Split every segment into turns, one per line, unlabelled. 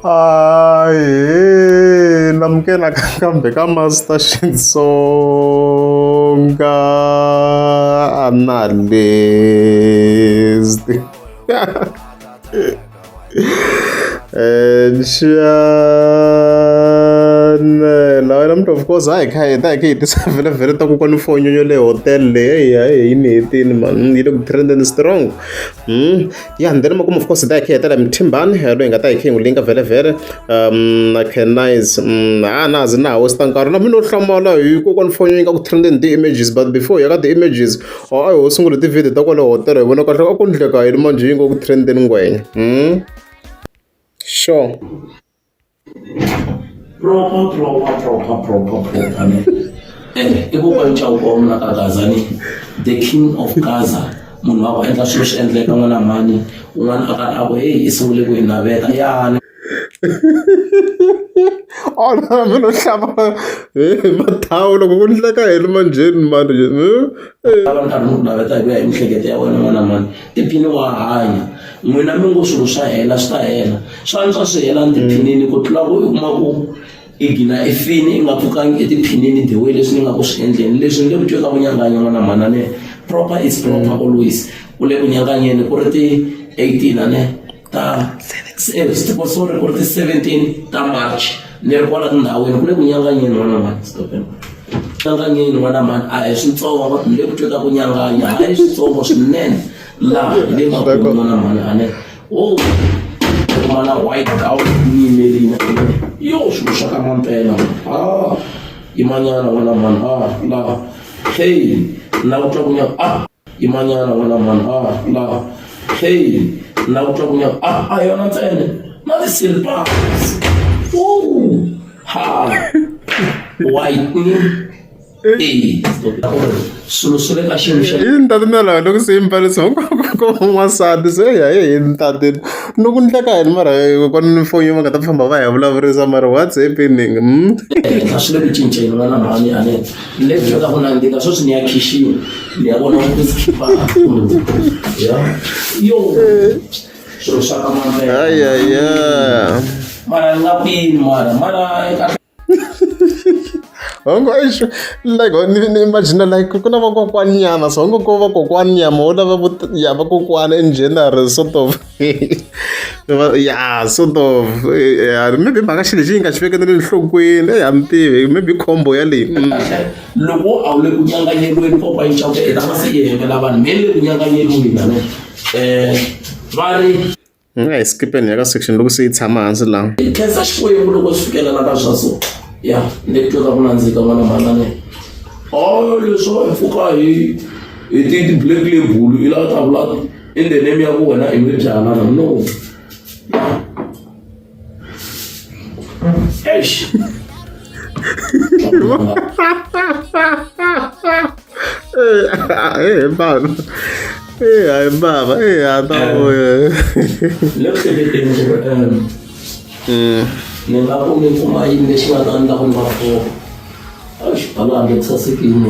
Hayi namkela kambe ka Master Xitsonga analyst la wena mntu of course hayi kha ta ke hitisa vele ta ku kona fonyo le hotel le hey yini hetini man yi le ku trending strong ya ndene makumu of course ta ke ta mthimbani lo nga ta ke ngulinka vele na can nice nazi nawo stankaro na mina hlamala hi ku kona fonyo nga ku trending the images but before ya ka the images ayi ho sungula ti video ta kwale hotel hi vona kahle a ku ndleka hi manje yi nga ku trending ngwenya sure
proper ikupancha ukona ka Gaza ni the king of Gaza munhu wa ku endla swilo swi endleka n'wana mani un'wana aka avo hey isungule ku inaveta yani
ona mina hlava mathawu loko ku ndleka hi le manjeni manje
abantu karhi naveta hi ku ya hi mihleketo ya wena n'wana mani tiphini wa hanya n'wina mi ngo swilo swa hela swi ta hela swa antswa swi hela tiphinini ku tlula ku i kuma ku i gina efini i nga pfukangi etiphinini the way leswi ni nga ku swi endleni leswi ni le ku tweka ku nyanganya n'wana mani ane proper is proper always ku le ku nyanganyeni ku ri ti-18 ane ta sorry ku ri ti-17 ta March ni ri kwala tindhawini ku le ku nyanganyeni n'wana mani nyanganyeni n'wana mani a hi switsongo ni le ku tweka ku nyanganya a hi switsongo swinene laha hi le makumu n'wana mani ane mana white gown ni melina yo swilo swa ka mampela imanyana n'wana mani la hey na ku twa ku nyanganya imanyana n'wana mani la hey na ku twa ku nyanganya a yona ntsena na ti-silpers white swilo swi le ka xiyimo xa
yini tatimela loko se yimbaliso ko n'wansati se ya yini tatini loko ndleka yini mara kona fonyo va nga ta famba va ya vulavurisa mara what's happening
swi le ku cinceni n'wana mani ane le ku tweka ku nandzika sweswi ni ya khixiwa ni ya vona ku skippa ya yo swilo swa ka mampela mara ni nga kwini mara
hongo like ni imagine like ku na vakokwani nyana so hongo ko vakokwani nyama o lava ya vakokwani in general sort of yeah sort of maybe mhaka xilo lexi yi nga xi veketeli enhlokweni a mi tivi maybe khombo ya leyi
loko a wu le ku nyanganyeriweni popa yi cawuka ta nga se yi hembela vanhu me le ku nyanganyeriweni ane va ri
nga hi skipeni ya ka section loko se yi tshama hansi laha
khensa xikwembu loko swi fikelela ka swa so ya ni ku tweka ku nandzika n'wana manane leswo hi pfuka hi ti-black label i lava ta vula in the name ya ku wena i mibyalana no eish
baba hayi baba hata
ni nga ku mi kuma yini lexi nga ta endla ku ni va kona hala handle ku sasekile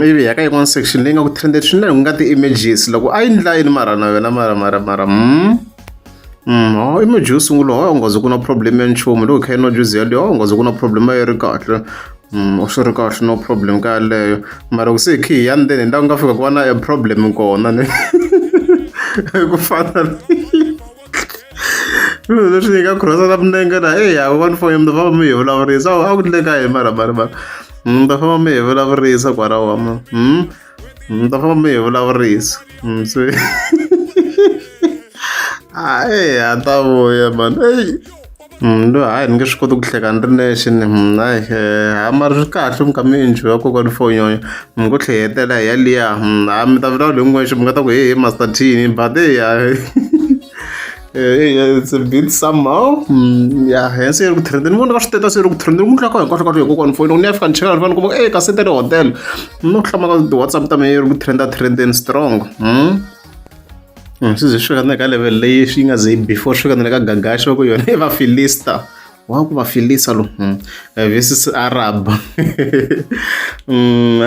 ivi ya ka yin'wana section leyi nga ku trended swinene ku nga ti-images loko a yi ndla yini mara na wena mara image yo sungula a ngazi ku na problem ya nchumu loko kha yi no juzi yaleyo a ngazi ku na problem yi ri kahle swi ri kahle no problem ka yaleyo mara ku se khi ya ndzeni ndaku nga fika ku va na a problem kona ni ku fana leswi yi nga crossa na milenge na ya one for him va mi hi vulavurisa a ku ndleka hi mara ta famba mi hi vulavurisa kwalaho ta famba mi hi vulavurisa se a ta vuya mani hayi ni nge swi koti ku hleka ni ri nexe ni mara swi kahle mi kha mi enjoya kokwani fonyonyo mi ngo tlhehetela hi yaliya mi ta vulavula hi n'wexe mi nga ta ku he Master T but it's a bit somehow hense yi ri ku trend ni vona ka switeta se yi ri ku trend ni n'wi tlaka hinkwaswo hi kokwani foni ni ya fika ni cheka ni fana kuma ka setele hotel no hlama ka ti-WhatsApp ta mina yi ri ku trending strong swi ze swi fika na ka level leyi swi nga ze before swi fika na le ka gagashi va ku yona i va Filista wa ku va Filista lo versus Arab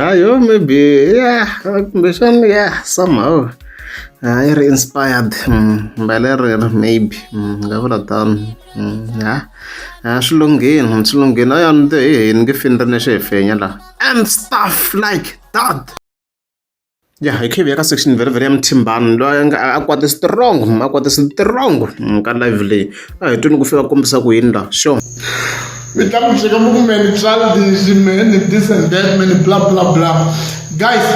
ayo maybe kumbexani somehow I ri inspired mbale maybe nga vula tano swi lunghini a yani ni nge finirane xi hi fenya laha and stuff like that. Yeah, hi khe hi ya ka section very ya Mthimbani loyi a kwate strong ka live leyi a hi twini ku fika kombisa ku yini laha sure.
Mi tla mi cheka mi ku me ni childish man this and that man blah blah blah. Guys,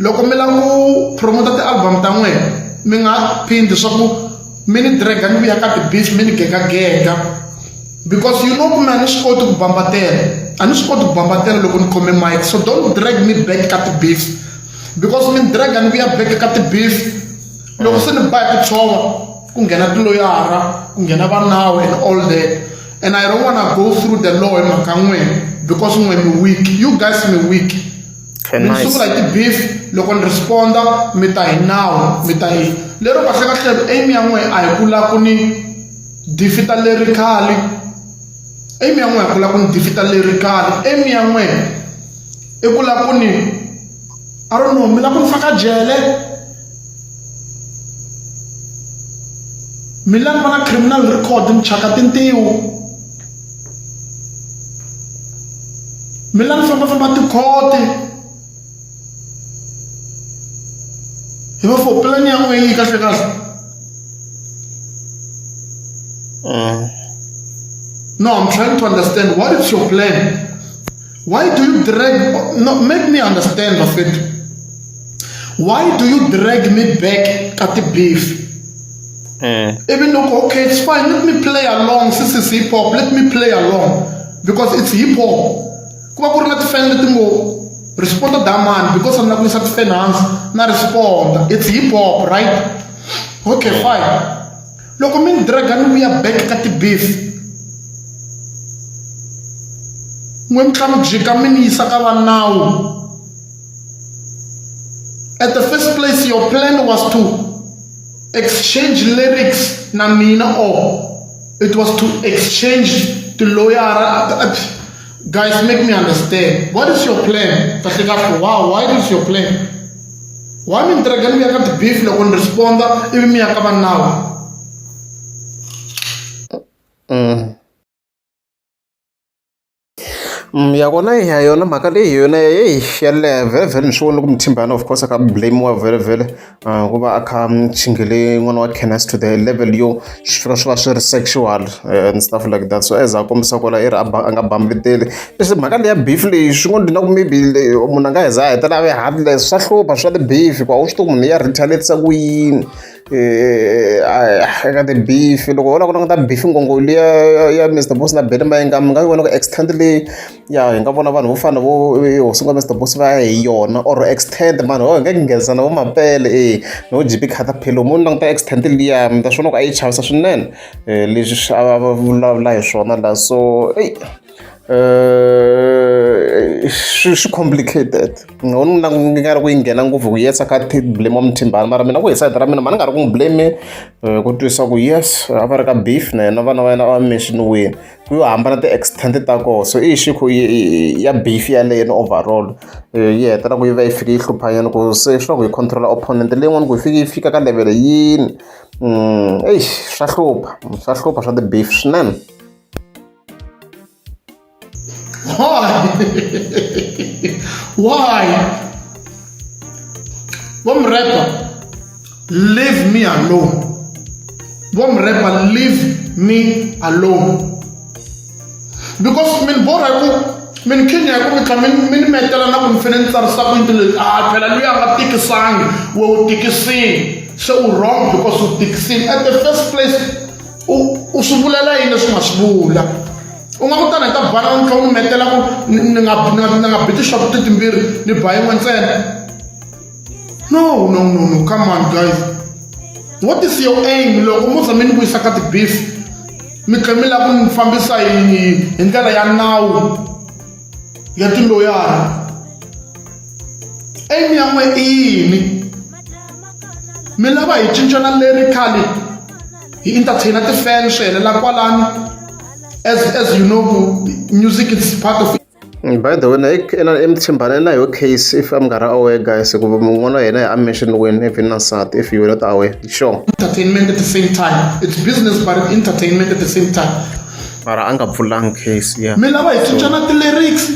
loko mi lava ku promota ti-album ta n'wina mi nga phindi swa ku mi ni draga mi vuya ka ti-beats mi ni gegagega because you know ku me a ni swi koti ku bambatela loko ni khome mic, so don't drag me back ka ti-beats because mi ni draga ni vuya back ka ti-beats loko se ni baya ku tshova ku nghena tiloyara ku nghena vanawu and all that, and I don't wanna go through the law hi mhaka n'wina because n'wina mi weak, you guys mi weak. Mi sungula hi ti-beef loko ni responda mi ta hi nawu mi ta hi lero kahlekahle aim ya n'wina a hi ku lava ku ni difita lyrically, aim ya n'wina a hi ku lava ku ni difita lyrically, aim ya n'wina i ku lava ku ni I don't know mi lava ku ni faka jele, mi lava va na criminal record ni chaka tintiho, mi lava ni fambafamba tikhoti hi va for plan ya n'wina yi kahlekahle. No, I'm trying to understand what is your plan. Why do you drag, no, make me understand Mafet. Why do you drag me back at the beef? Even though, okay, it's fine, let me play along, since it's hip hop, let me play along. Because it's hip hop. Kuba ku ri na tifan leti ngo respond da man because I'm not going to finance, not respond. It's hip hop, right? Okay, fine. Loko mi drag and we are back at the beef. When come jika mi yisa ka va nawu. At the first place, your plan was to exchange lyrics na mina, or it was to exchange the lawyer. Guys, make me understand. What is your plan? Wow, what is your plan? Why me dragon me got the beef no one respond even me akaban now?
Yakona yona mhaka leyi yona yaleyo vhele ni swi vona loko Mthimbani of course a ka blame-iwa vhele ku va a kha chingele n'wana wa Canas to the level yo swi fika swi va swi ri sexual and stuff like that, so as a kombisa kwala i ri a nga bambeteli leswi mhaka leyi ya beef leyi swi ngo dina ku maybe munhu a nga heza a hetela a ve heartless, swa hlupha swa ti-beef hikuva a wu swi tivi munhu ya retaliate-isa ku yini eka ti-beef. Loko u lava ku languta beef ngopfu liya ya Mr Boss na Benny Mayenga mi nga vona ku extent leyi ya hi nga vona vanhu vo fana vo hosi nga Mr Boss va ya hi yona or extent mani ho hi nga nghenzana vo mapele no GP Caterpillar munhu languta extent liya mi ta swona ku a yi chavisa swinene leswi a va vulavula hi swona laha, so swi complicated nga ri ku yi nghena ngopfu ku yesa ka blame wa Mthimbani, mara mina ku hi side ra mina mani nga ri ku n'wi blame ku twisa ku yes a va ri ka beef na yena vana va yena a va mention-iwini ku yo hambana ti-extent ta koho, so i xikho ya beef yaleyo overall yi hetela ku yi va yi fike yi hluphanyana ku se swi va ku yi controla opponent leyin'wana ku yi fika ka level yini swa hlupha swa ti-beef swinene.
Why? One rapper, leave me alone. One rapper, leave me alone. Because min bora ko min Kenya ko min metela na confidence sa into pela luya nga tikisang wo tikising so wrong because of tikising at the first place usubulela ina sumasibula unga kutana ta bana nka u metela ku nga biti shop titimbiri ni bayi ntsena. No, come on guys, what is your aim? Loko mo zamini ku isaka ti beef mi khamela ku nifambisa hi ndlela ya nawu ya tiloyara, aim ya n'we ini mi lava hi cincana lyrically hi entertainer ti-fans swi helela kwalani. As you know, music is part of it.
By the way, Mtimbane na your case, if I'm gonna aware, guys, I mentioned when if you're not if you were not aware, sure.
Entertainment at the same time. It's business, but it's entertainment at the same time.
Mara anga pfulang case, yeah.
Mi lava hi cincana ti-lyrics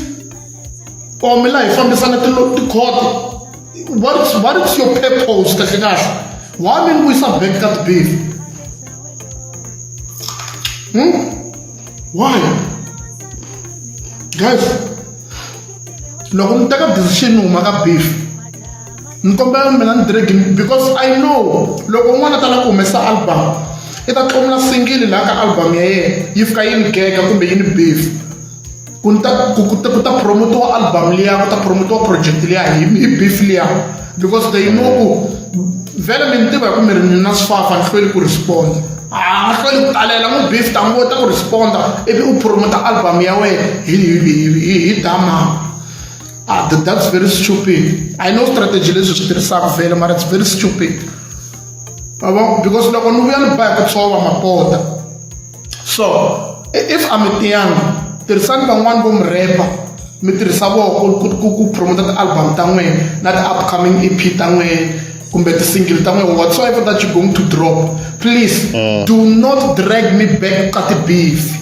or mi lava hi fambisana ti-court. What is your purpose, kahle kahle? Why mi ni wisa back ka ti-beef? Why? Guys, loko ni teka decision ni huma ka beef, ni kombela mina ni drag because I know loko n'wana ta lava ku humesa album i ta tlomela single laha ka album ya yena yi fika yi ni gega kumbe yi ni beef ku ta promotiwa album liya ku ta promotiwa project liya hi beef liya because they know ku vele mi ni tiva hi ku mi ri ni na swifafa ni hlweli ku respond a hlweli ku talela n'wi beef ta n'wi kota ku responda ivi u promota album ya wena hi dama. That's very stupid. I know strategy leswi swi tirhisaka vele mara it's very stupid. Because loko ni vuya ni ba ku tshova mapota. So if I'm a young, tirhisani van'wani vo mi repa mi tirhisa voko ku promota ti-album ta n'wina na ti-upcoming EP ta n'wina kumbe ti-single ta n'wina whatsoever that you're going to drop. Please do not drag me back ka ti-beef.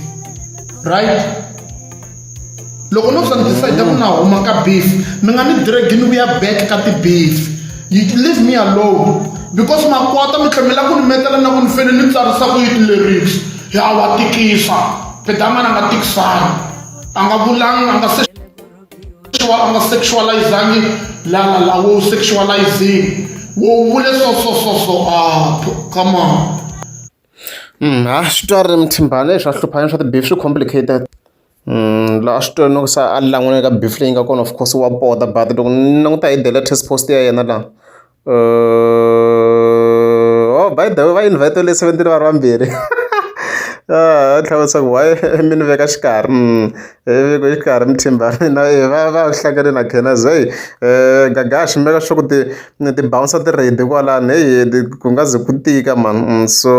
Right? Loko no san decide ku na huma ka beef mi nga ni drag ni vuya back ka ti-beef. You leave me alone because makwata mi tlhemela ku ni metela na ku ni fene ni tsarisa ku yi ti-lyrics ya wa tikisa pedama na nga tikisani a nga vulangi a nga sexualizangi la wo sexualizing wo vule so come on.
Swi twa ri Mtimbane swa hluphanya swa ti-beef swi complicated. La swi twa loko sa a lang'wini ka beef leyi nga kona of course wa pota but loko ni languta hi the latest post ya yena laha by the way va invite le 17 va ri vambirhi tlhela ku why mi ni veka xikarhi veko xikarhi Mtimbane na va hlangane na Kenas gagashi mi veka sure ku ti bouncer ti-ready kwalani ku nga ze ku tika man so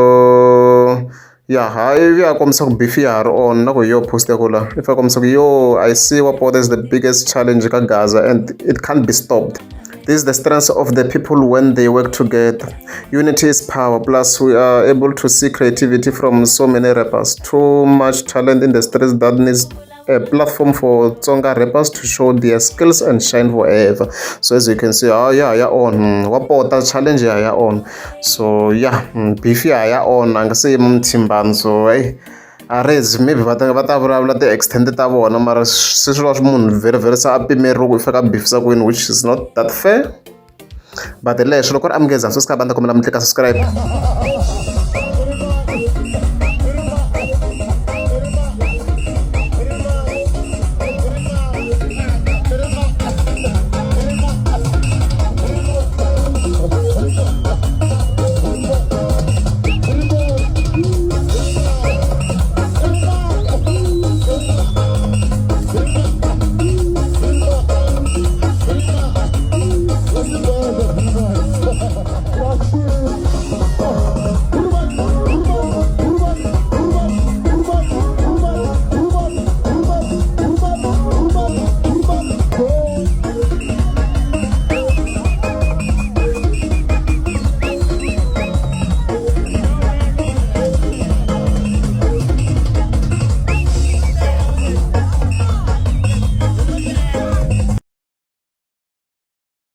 yeah, if you are coming beef here on na yo post ya kola. If I come yo, I see what is the biggest challenge in Gaza and it can't be stopped. This is the strength of the people when they work together. Unity is power. Plus, we are able to see creativity from so many rappers. Too much talent in the streets that needs a platform for Tsonga rappers to show their skills and shine forever. So as you can see, on what challenge on. So yeah, beef on and say Mtimbane. So arrange maybe va ta vulavula ti extended ta vona mara se swi va swi munhu very sa pimeriwa ku fika beef sa kwini which is not that fair but leswi loko ri amukeza so sika banda kombela mi tlika subscribe.